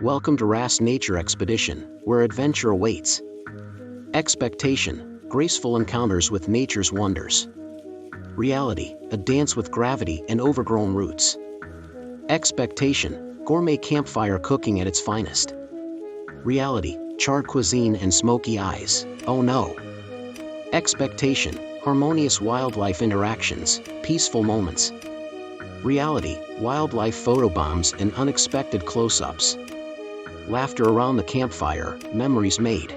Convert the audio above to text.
Welcome to RAS Nature Expedition, where adventure awaits. Expectation, graceful encounters with nature's wonders. Reality, a dance with gravity and overgrown roots. Expectation, gourmet campfire cooking at its finest. Reality, charred cuisine and smoky eyes. Oh no! Expectation, harmonious wildlife interactions, peaceful moments. Reality, wildlife photobombs and unexpected close-ups. Laughter around the campfire, memories made.